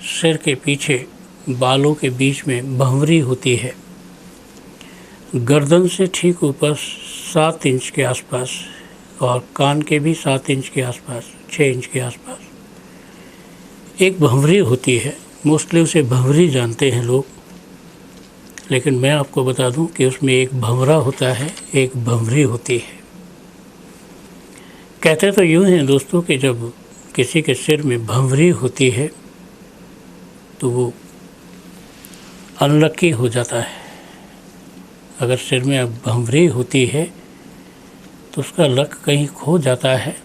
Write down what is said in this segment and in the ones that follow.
सिर के पीछे बालों के बीच में भंवरी होती है। गर्दन से ठीक ऊपर 7 इंच के आसपास और कान के भी 7 इंच के आसपास, 6 इंच के आसपास एक भंवरी होती है। मोस्टली उसे भंवरी जानते हैं लोग, लेकिन मैं आपको बता दूं कि उसमें एक भंवरा होता है, एक भंवरी होती है। कहते तो यूँ हैं दोस्तों कि जब किसी के सिर में भंवरी होती है तो वो अनलकी हो जाता है। अगर सिर में अब भंवरी होती है तो उसका लक कहीं खो जाता है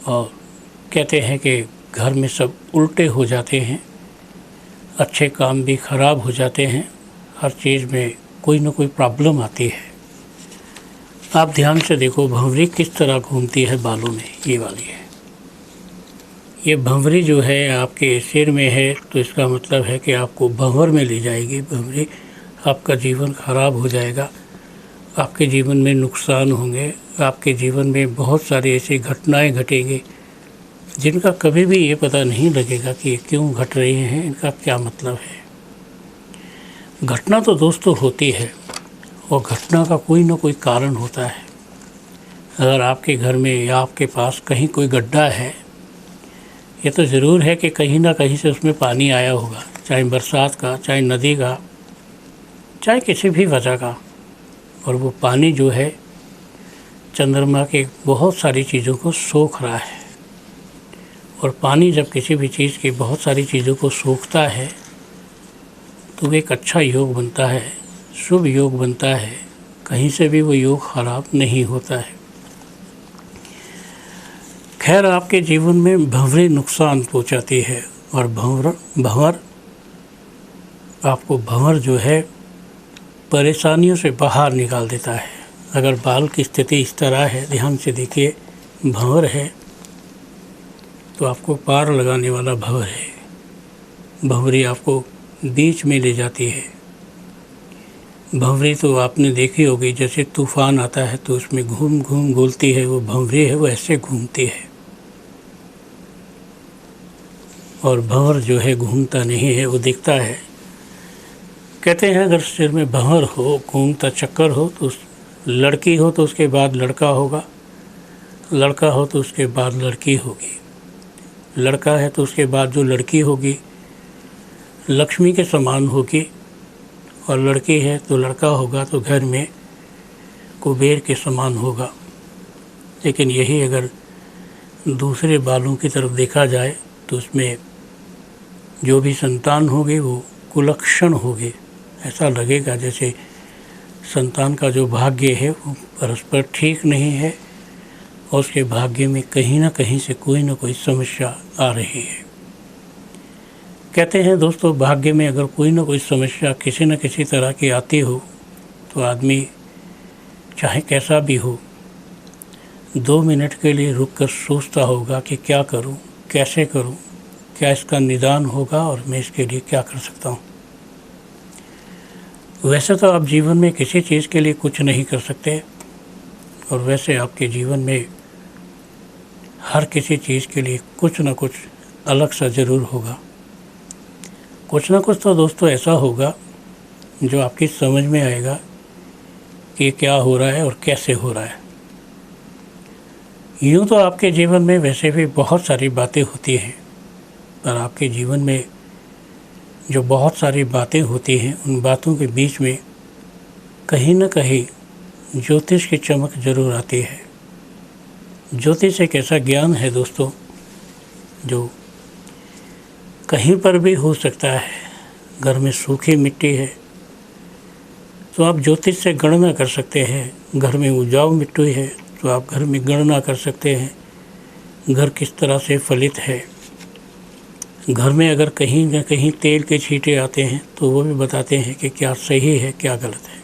और कहते हैं कि घर में सब उल्टे हो जाते हैं, अच्छे काम भी ख़राब हो जाते हैं, हर चीज़ में कोई ना कोई प्रॉब्लम आती है। आप ध्यान से देखो भंवरी किस तरह घूमती है बालों में, ये वाली है। ये भंवरी जो है आपके सिर में है तो इसका मतलब है कि आपको भंवर में ले जाएगी भंवरी। आपका जीवन खराब हो जाएगा, आपके जीवन में नुकसान होंगे, आपके जीवन में बहुत सारी ऐसी घटनाएं घटेंगी जिनका कभी भी ये पता नहीं लगेगा कि ये क्यों घट रही हैं, इनका क्या मतलब है। घटना तो दोस्तों होती है और घटना का कोई ना कोई कारण होता है। अगर आपके घर में या आपके पास कहीं कोई गड्ढा है, ये तो ज़रूर है कि कहीं ना कहीं से उसमें पानी आया होगा, चाहे बरसात का, चाहे नदी का, चाहे किसी भी वजह का। और वो पानी जो है चंद्रमा के बहुत सारी चीज़ों को सोख रहा है। और पानी जब किसी भी चीज़ की बहुत सारी चीज़ों को सोखता है तो एक अच्छा योग बनता है, शुभ योग बनता है, कहीं से भी वो योग खराब नहीं होता है। खैर, आपके जीवन में भंवरी नुकसान पहुंचाती है और भंवर आपको भंवर जो है परेशानियों से बाहर निकाल देता है। अगर बाल की स्थिति इस तरह है, ध्यान से देखिए, भंवर है तो आपको पार लगाने वाला भंवर है। भंवरी आपको बीच में ले जाती है। भंवरी तो आपने देखी होगी, जैसे तूफान आता है तो उसमें घूम घूम घूमती है, वो भंवरी है, वो ऐसे घूमती है। और भंवर जो है घूमता नहीं है, वो दिखता है। कहते हैं अगर सिर में भंवर हो, घूमता चक्कर हो, तो लड़की हो तो उसके बाद लड़का होगा, लड़का हो तो उसके बाद लड़की होगी, लड़का है तो उसके बाद जो लड़की होगी लक्ष्मी के समान होगी, और लड़की है तो लड़का होगा तो घर में कुबेर के समान होगा। लेकिन यही अगर दूसरे बालों की तरफ देखा जाए तो उसमें जो भी संतान होगी वो कुलक्षण होगी। ऐसा लगेगा जैसे संतान का जो भाग्य है वो परस्पर ठीक नहीं है और उसके भाग्य में कहीं ना कहीं से कोई ना कोई समस्या आ रही है। कहते हैं दोस्तों, भाग्य में अगर कोई ना कोई समस्या किसी न किसी तरह की आती हो तो आदमी चाहे कैसा भी हो 2 मिनट के लिए रुककर सोचता होगा कि क्या करूं, कैसे करूं, क्या इसका निदान होगा और मैं इसके लिए क्या कर सकता हूं। वैसे तो आप जीवन में किसी चीज़ के लिए कुछ नहीं कर सकते, और वैसे आपके जीवन में हर किसी चीज़ के लिए कुछ ना कुछ अलग सा ज़रूर होगा। कुछ ना कुछ तो दोस्तों ऐसा होगा जो आपकी समझ में आएगा कि क्या हो रहा है और कैसे हो रहा है। यूँ तो आपके जीवन में वैसे भी बहुत सारी बातें होती हैं, पर आपके जीवन में जो बहुत सारी बातें होती हैं उन बातों के बीच में कहीं ना कहीं ज्योतिष की चमक ज़रूर आती है। ज्योतिष एक ऐसा ज्ञान है दोस्तों जो कहीं पर भी हो सकता है। घर में सूखी मिट्टी है तो आप ज्योतिष से गणना कर सकते हैं। घर में उपजाऊ मिट्टी है तो आप घर में गणना कर सकते हैं घर किस तरह से फलित है। घर में अगर कहीं ना कहीं तेल के छींटे आते हैं तो वो भी बताते हैं कि क्या सही है क्या गलत है।